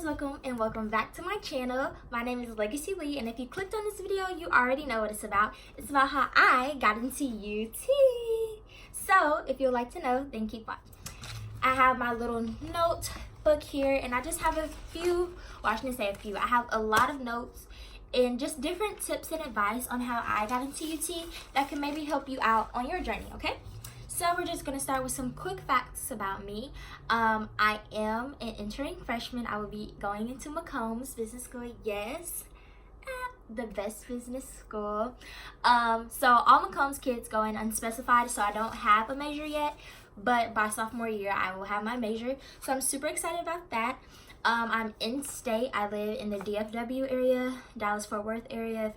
guys, welcome back to my channel. My name is Legacy Lee, and if you clicked on this video, you already know what it's about. It's about how I got into UT. So if you'd like to know, then keep watching. I have my little notebook here, and I just have a few, well, I shouldn't say a few, I have a lot of notes and just different tips and advice on how I got into UT that can maybe help you out on your journey, okay? So we're just going to start with some quick facts about me. I am an entering freshman. I will be going into Macombs Business School. Yes, the best business school. So all Macombs kids go in unspecified, so I don't have a major yet. But by sophomore year, I will have my major. So I'm super excited about that. I'm in state. I live in the DFW area, Dallas-Fort Worth area,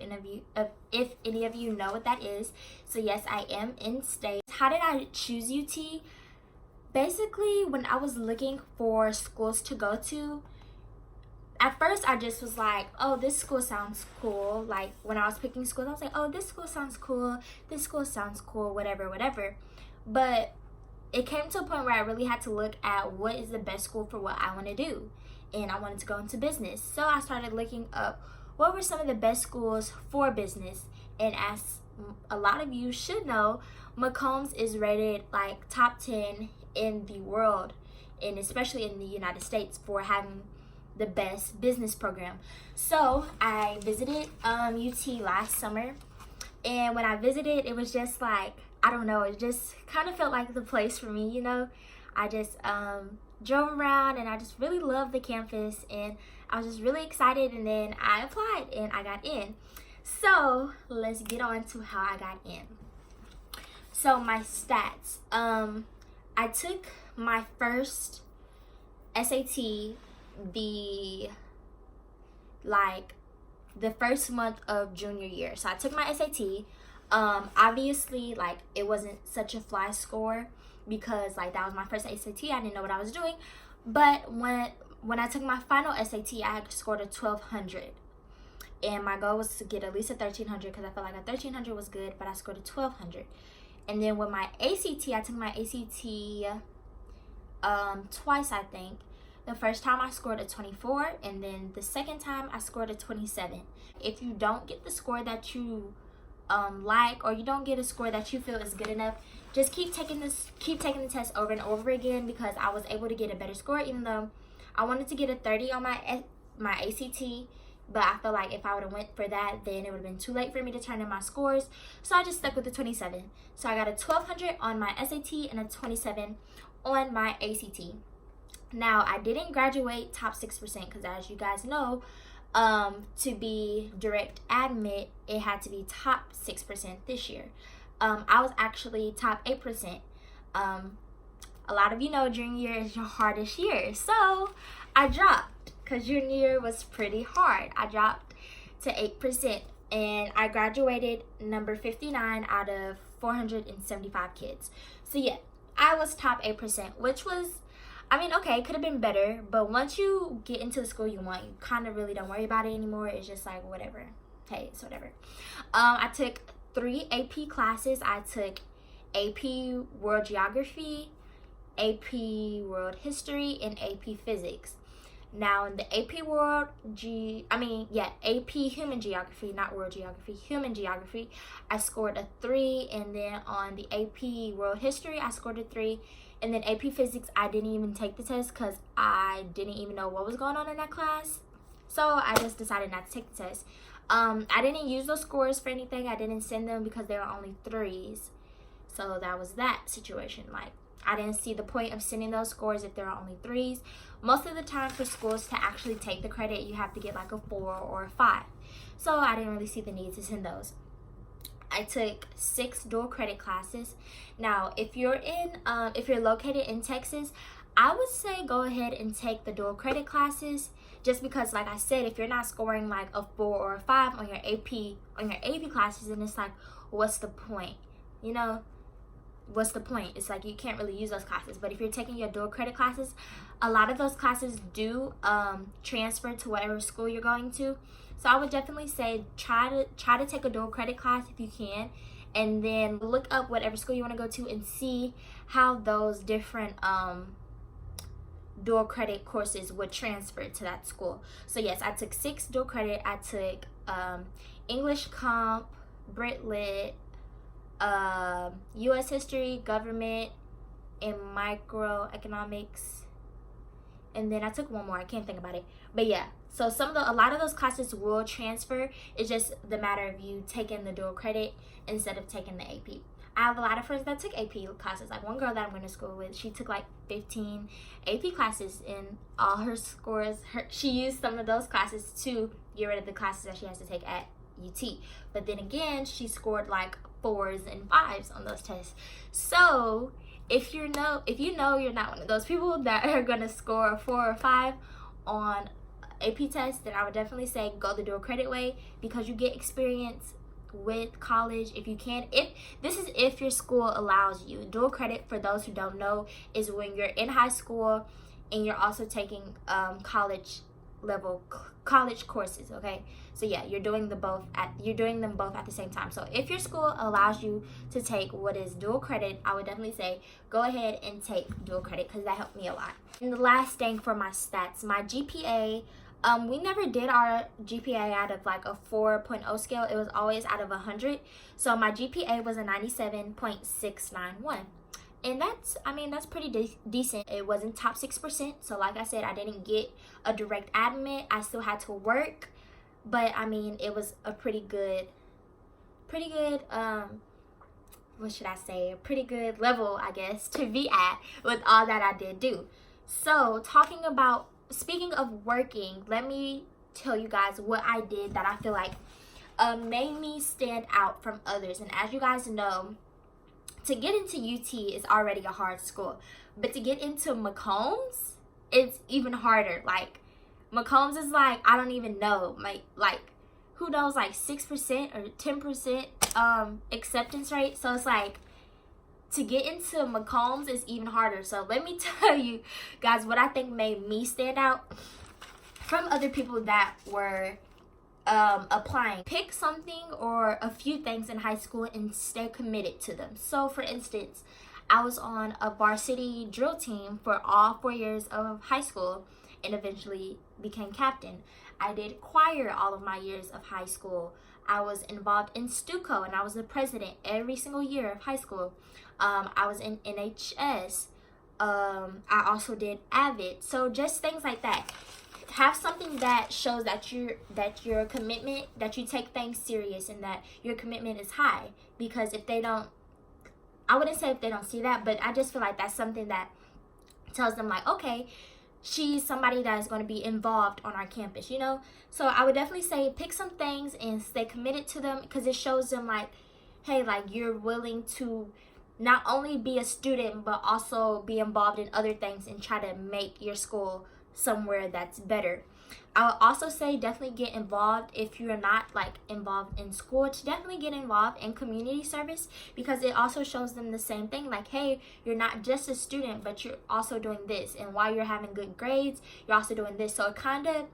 if any of you know what that is. So yes, I am in state. How did I choose UT? Basically, when I was looking for schools to go to, at first I just was like, oh, this school sounds cool. Like when I was picking schools, I was like, oh, this school sounds cool, this school sounds cool, whatever. But it came to a point where I really had to look at what is the best school for what I want to do. And I wanted to go into business. So I started looking up what were some of the best schools for business. And as a lot of you should know, Macombs is rated like top 10 in the world, and especially in the United States, for having the best business program. So I visited UT last summer. And when I visited, it was just like, I don't know, it just kind of felt like the place for me, you know. I just drove around and I just really loved the campus, and I was just really excited, and then I applied and I got in. So let's get on to how I got in. So my stats, I took my first SAT the first month of junior year. So I took my SAT. Obviously, like, it wasn't such a fly score because like that was my first SAT. I didn't know what I was doing. But when I took my final SAT, I had scored a 1200, and my goal was to get at least a 1300 because I felt like a 1300 was good, but I scored a 1200. And then with my ACT, I took my ACT twice, I think. The first time I scored a 24, and then the second time I scored a 27. If you don't get the score that you like, or you don't get a score that you feel is good enough, just keep taking the test over and over again, because I was able to get a better score, even though I wanted to get a 30 on my ACT, but I feel like if I would have went for that, then it would have been too late for me to turn in my scores. So I just stuck with the 27. So I got a 1200 on my SAT and a 27 on my ACT. Now, I didn't graduate top 6% because, as you guys know, to be direct admit, it had to be top 6% this year. I was actually top 8%. A lot of you know junior year is your hardest year. So I dropped because junior year was pretty hard. I dropped to 8%, and I graduated number 59 out of 475 kids. So yeah, I was top 8%, which was, I mean, okay, it could have been better, but once you get into the school you want, you kind of really don't worry about it anymore. It's just like, whatever. Hey, it's whatever. I took 3 AP classes. I took AP World Geography, AP World History, and AP Physics. Now, in the AP AP Human Geography, not World Geography, Human Geography, I scored a 3, and then on the AP World History, I scored a 3. And then AP Physics, I didn't even take the test because I didn't even know what was going on in that class. So I just decided not to take the test. I didn't use those scores for anything. I didn't send them because they were only 3s. So that was that situation. Like, I didn't see the point of sending those scores if there are only 3s. Most of the time, for schools to actually take the credit, you have to get like a 4 or a 5. So I didn't really see the need to send those. I took 6 dual credit classes. Now, if you're located in Texas, I would say go ahead and take the dual credit classes, just because, like I said, if you're not scoring like a 4 or a 5 on your AP classes, then it's like, what's the point? You know, what's the point? It's like you can't really use those classes. But if you're taking your dual credit classes, a lot of those classes do transfer to whatever school you're going to. So I would definitely say try to take a dual credit class if you can, and then look up whatever school you want to go to and see how those different dual credit courses would transfer to that school. So yes, I took 6 dual credit. I took English Comp, Brit Lit, U.S. History, Government, and Microeconomics. And then I took one more. I can't think about it. But yeah, so a lot of those classes will transfer. It's just the matter of you taking the dual credit instead of taking the AP. I have a lot of friends that took AP classes. Like one girl that I'm going to school with, she took like 15 AP classes, and all her scores, she used some of those classes to get rid of the classes that she has to take at UT. But then again, she scored like 4s and 5s on those tests. So if you know you're not one of those people that are going to score a 4 or 5 on AP tests, then I would definitely say go the dual credit way, because you get experience with college if you can. If your school allows you. Dual credit, for those who don't know, is when you're in high school and you're also taking college courses. Okay, so yeah, you're doing them both at the same time. So if your school allows you to take what is dual credit, I would definitely say go ahead and take dual credit, because that helped me a lot. And the last thing for my stats, my GPA, we never did our GPA out of like a 4.0 scale. It was always out of 100. So my GPA was a 97.691. And that's pretty decent. It wasn't top 6%. So like I said, I didn't get a direct admit. I still had to work. But I mean, it was a pretty good, what should I say? A pretty good level, I guess, to be at with all that I did do. So speaking of working, let me tell you guys what I did that I feel like made me stand out from others. And as you guys know, to get into UT is already a hard school, but to get into McCombs, it's even harder. Like McCombs is like, I don't even know, like who knows, like 6% or 10% acceptance rate. So it's like, to get into McCombs is even harder. So let me tell you guys what I think made me stand out from other people that were applying. Pick something or a few things in high school and stay committed to them. So for instance, I was on a varsity drill team for all 4 years of high school and eventually became captain. I did choir all of my years of high school. I was involved in Stuco, and I was the president every single year of high school. I was in NHS. I also did AVID. So just things like that. Have something that shows that your commitment, that you take things serious, and that your commitment is high. Because if they don't, I wouldn't say if they don't see that, but I just feel like that's something that tells them like, okay, she's somebody that is going to be involved on our campus, you know? So I would definitely say pick some things and stay committed to them, because it shows them like, hey, like you're willing to not only be a student, but also be involved in other things and try to make your school somewhere that's better. I would also say definitely get involved if you're not like involved in school, to definitely get involved in community service, because it also shows them the same thing, like, hey, you're not just a student, but you're also doing this, and while you're having good grades, you're also doing this. So it kind of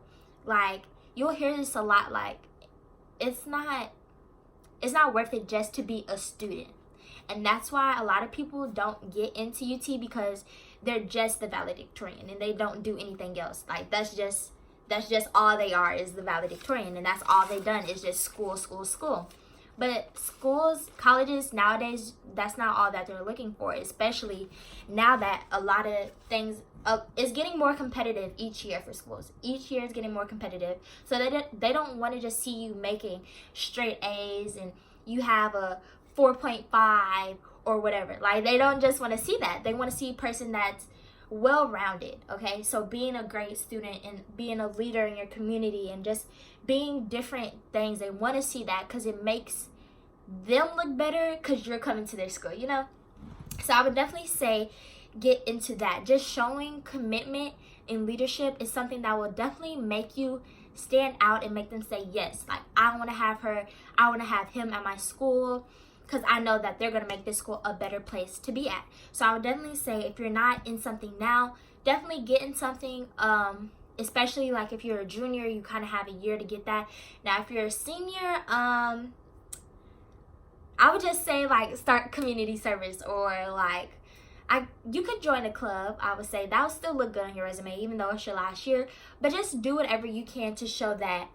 like, you'll hear this a lot, like it's not worth it just to be a student. And that's why a lot of people don't get into UT, because they're just the valedictorian and they don't do anything else. Like that's just all they are, is the valedictorian, and that's all they've done is just school. But schools, colleges nowadays, that's not all that they're looking for, especially now that a lot of things is getting more competitive each year for schools. Each year is getting more competitive, so they don't want to just see you making straight A's and you have a 4.5 or whatever. Like they don't just want to see that. They want to see a person that's well-rounded. Okay, so being a great student and being a leader in your community and just being different things, they want to see that, because it makes them look better because you're coming to their school, you know? So I would definitely say get into that. Just showing commitment and leadership is something that will definitely make you stand out and make them say, yes, like I want to have her, I want to have him at my school, because I know that they're going to make this school a better place to be at. So I would definitely say, if you're not in something now, definitely get in something, especially like if you're a junior, you kind of have a year to get that. Now, if you're a senior, I would just say like start community service, or like you could join a club. I would say that would still look good on your resume, even though it's your last year. But just do whatever you can to show that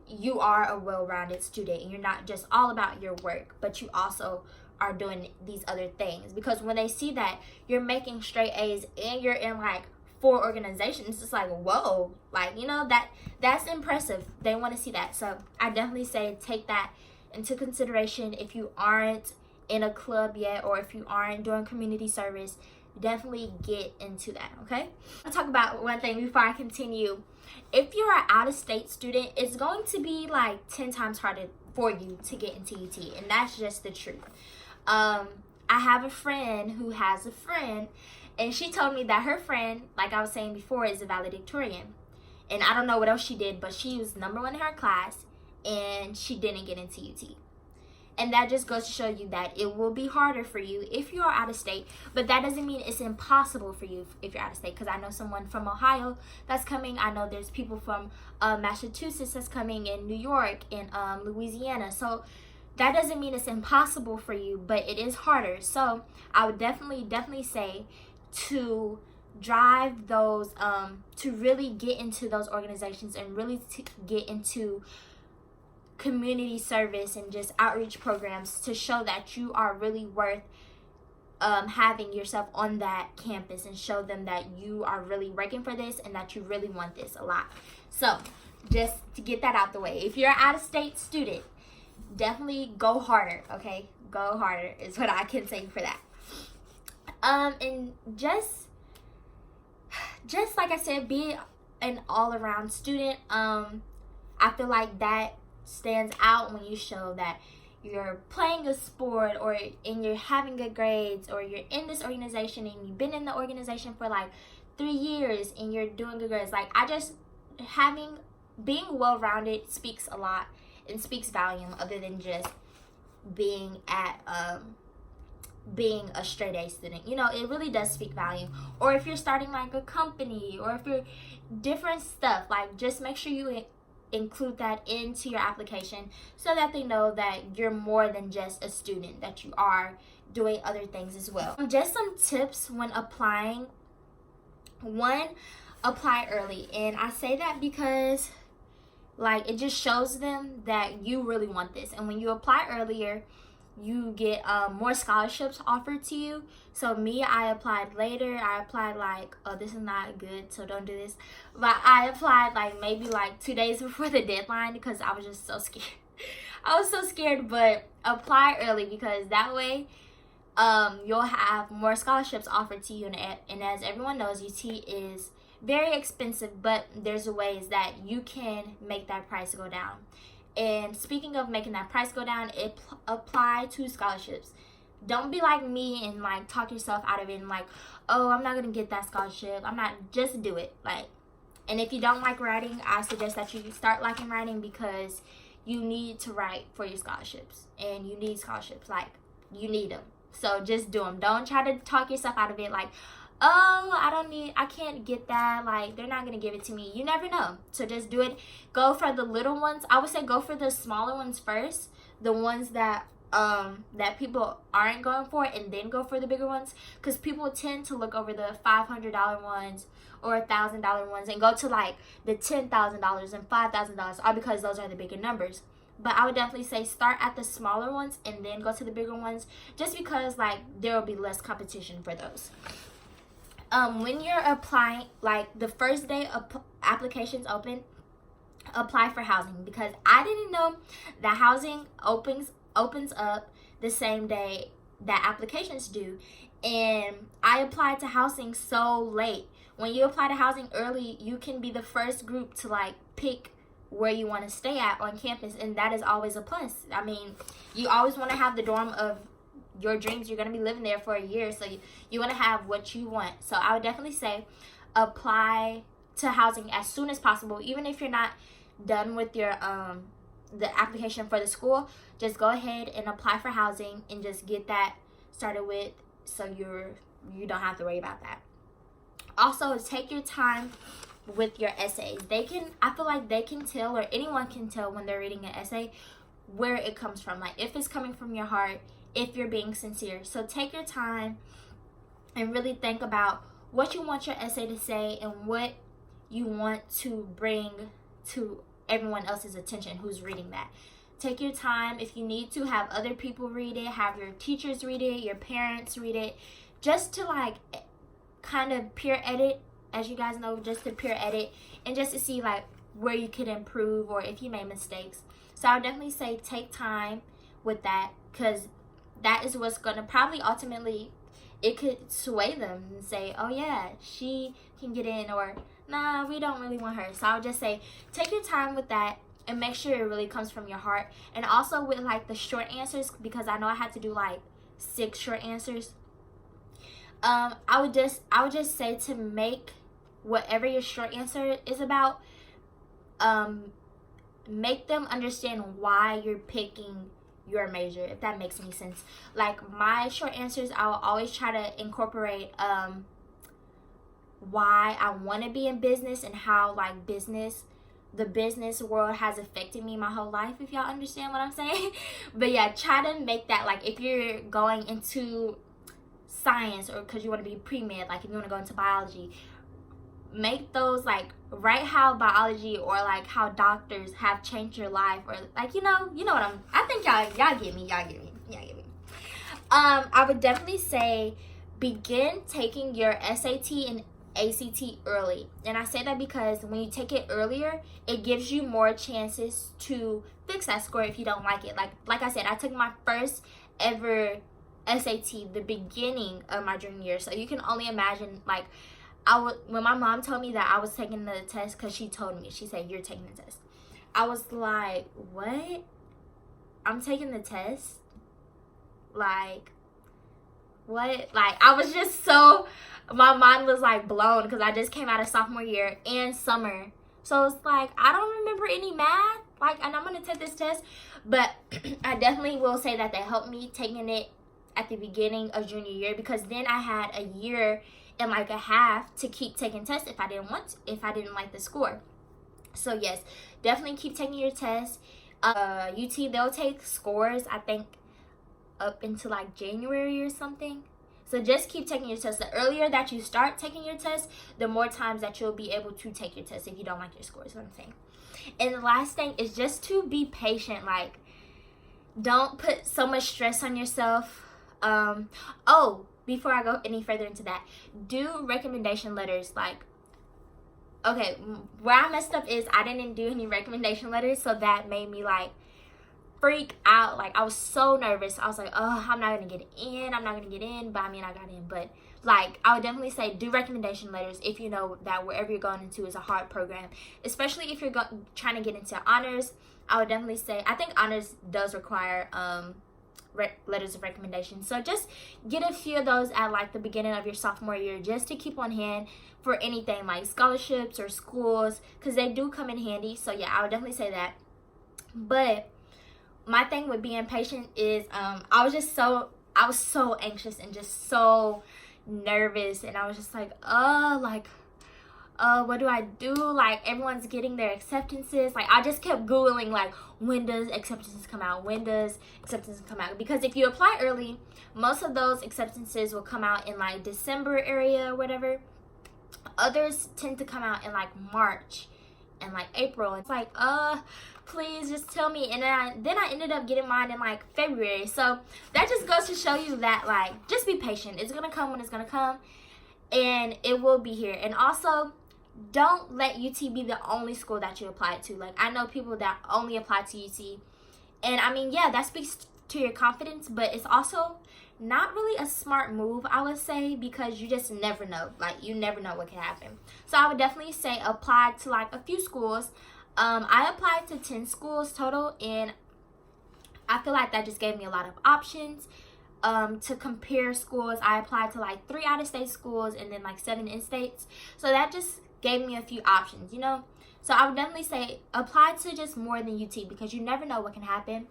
you are a well-rounded student and you're not just all about your work, but you also are doing these other things. Because when they see that you're making straight A's and you're in like 4 organizations, it's like, whoa, like, you know, that's impressive. They want to see that. So I definitely say take that into consideration. If you aren't in a club yet, or if you aren't doing community service, definitely get into that. Okay, I'll talk about one thing before I continue. If you're an out-of-state student, it's going to be like 10 times harder for you to get into UT, and that's just the truth. I have a friend who has a friend, and she told me that her friend, like I was saying before, is a valedictorian. And I don't know what else she did, but she was number 1 in her class, and she didn't get into UT. And that just goes to show you that it will be harder for you if you are out of state. But that doesn't mean it's impossible for you if you're out of state. Because I know someone from Ohio that's coming. I know there's people from Massachusetts that's coming, in New York, in Louisiana. So that doesn't mean it's impossible for you, but it is harder. So I would definitely say to drive those, to really get into those organizations and really to get into community service and just outreach programs to show that you are really worth having yourself on that campus, and show them that you are really working for this and that you really want this a lot. So just to get that out the way, if you're an out-of-state student, definitely go harder. Okay, go harder is what I can say for that. And just like I said, be an all-around student. I feel like that stands out when you show that you're playing a sport, and you're having good grades, or you're in this organization and you've been in the organization for like 3 years and you're doing good grades. Like, being well-rounded speaks a lot and speaks volume, other than just being a straight A student. You know, it really does speak volume. Or if you're starting like a company, or if you're different stuff, like, just make sure you include that into your application so that they know that you're more than just a student, that you are doing other things as well. Just some tips when applying. 1, apply early. And I say that because, like, it just shows them that you really want this. And when you apply earlier, you get more scholarships offered to you. So me, I applied later. I applied like, oh, this is not good, so don't do this. But I applied like maybe like 2 days before the deadline, because I was just so scared. I was so scared. But apply early, because that way you'll have more scholarships offered to you. And as everyone knows, UT is very expensive, but there's ways that you can make that price go down. And speaking of making that price go down, apply to scholarships. Don't be like me and like talk yourself out of it and like, oh, I'm not gonna get that scholarship. Just do it. Like, and if you don't like writing, I suggest that you start liking writing, because you need to write for your scholarships, and you need scholarships. Like, you need them. So just do them. Don't try to talk yourself out of it like, oh, I can't get that, like, they're not gonna give it to me. You never know. So just do it. Go for the little ones. I would say go for the smaller ones first, the ones that people aren't going for, and then go for the bigger ones, because people tend to look over the $500 ones or $1,000 ones and go to like the $10,000 and $5,000, all because those are the bigger numbers. But I would definitely say start at the smaller ones and then go to the bigger ones, just because like there will be less competition for those. When you're applying, like the first day applications open, apply for housing, because I didn't know that housing opens up the same day that applications do, and I applied to housing so late. When you apply to housing early, you can be the first group to like pick where you want to stay at on campus, and that is always a plus. I mean, you always want to have the dorm of your dreams. You're going to be living there for a year, so you want to have what you want. So I would definitely say apply to housing as soon as possible. Even if you're not done with your the application for the school, just go ahead and apply for housing and just get that started with, so you don't have to worry about that. Also, take your time with your essays. I feel like they can tell, or anyone can tell when they're reading an essay, where it comes from. Like, if it's coming from your heart, if you're being sincere. So take your time and really think about what you want your essay to say and what you want to bring to everyone else's attention who's reading that. Take your time. If you need to, have other people read it, have your teachers read it, your parents read it, just to like kind of peer edit, as you guys know, just to peer edit and just to see like where you could improve or if you made mistakes. So I would definitely say take time with that, because that is what's going to probably ultimately, it could sway them and say, oh yeah, she can get in, or nah, we don't really want her. So I would just say take your time with that and make sure it really comes from your heart. And also with like the short answers, because I know I had to do like 6 short answers. I would just say to make whatever your short answer is about, make them understand why you're picking your major, if that makes any sense. Like my short answers, I will always try to incorporate why I want to be in business and how like the business world has affected me my whole life, if y'all understand what I'm saying. But yeah, try to make that, like if you're going into science or because you want to be pre-med, like if you want to go into biology, make those like write how biology or like how doctors have changed your life, or like you know what I think y'all get me. I would definitely say begin taking your SAT and ACT early. And I say that because when you take it earlier, it gives you more chances to fix that score if you don't like it. Like I said, I took my first ever SAT the beginning of my junior year, so you can only imagine like when my mom told me that I was taking the test, because she told me, she said, you're taking the test. I was like, what? I'm taking the test? Like, what? Like, I was just so, my mind was like blown, because I just came out of sophomore year and summer. So it's like, I don't remember any math. Like, and I'm going to take this test. But I definitely will say that they helped me taking it at the beginning of junior year, because then I had a year and like a half to keep taking tests if I didn't want to, if I didn't like the score. So yes, definitely keep taking your tests. UT, they'll take scores, I think, up into like January or something. So just keep taking your tests. The earlier that you start taking your tests, the more times that you'll be able to take your tests if you don't like your scores, is what I'm saying. And the last thing is just to be patient. Like, don't put so much stress on yourself. Before I go any further into that, do recommendation letters. Like, okay, where I messed up is I didn't do any recommendation letters, so that made me like freak out. Like, I was so nervous. I was like, oh, I'm not gonna get in. But I mean, I got in. But like, I would definitely say do recommendation letters if you know that wherever you're going into is a hard program, especially if you're trying to get into honors. I would definitely say, I think honors does require letters of recommendation. So just get a few of those at like the beginning of your sophomore year, just to keep on hand for anything like scholarships or schools, because they do come in handy. So yeah, I would definitely say that. But my thing with being patient is I was so anxious and just so nervous, and I was just like, what do I do? Like, everyone's getting their acceptances. Like, I just kept Googling, like, when does acceptances come out? Because if you apply early, most of those acceptances will come out in, like, December area or whatever. Others tend to come out in, like, March and, like, April. It's like, please just tell me. And then I ended up getting mine in, like, February. So that just goes to show you that, like, just be patient. It's going to come when it's going to come. And it will be here. And also, don't let UT be the only school that you apply to. Like, I know people that only apply to UT. And, I mean, yeah, that speaks to your confidence. But it's also not really a smart move, I would say, because you just never know. Like, you never know what can happen. So, I would definitely say apply to, like, a few schools. I applied to 10 schools total. And I feel like that just gave me a lot of options. To compare schools, I applied to like 3 out-of-state schools and then like 7 in-states. So that just gave me a few options, you know. So I would definitely say apply to just more than UT, because you never know what can happen.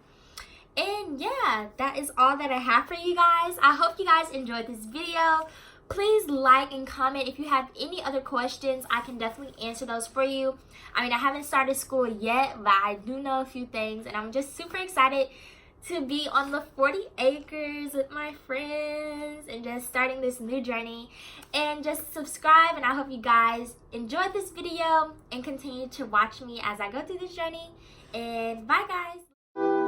And yeah, that is all that I have for you guys. I hope you guys enjoyed this video. Please like and comment if you have any other questions. I can definitely answer those for you. I mean, I haven't started school yet, but I do know a few things, and I'm just super excited to be on the 40 acres with my friends and just starting this new journey. And just subscribe, and I hope you guys enjoyed this video and continue to watch me as I go through this journey. And bye guys.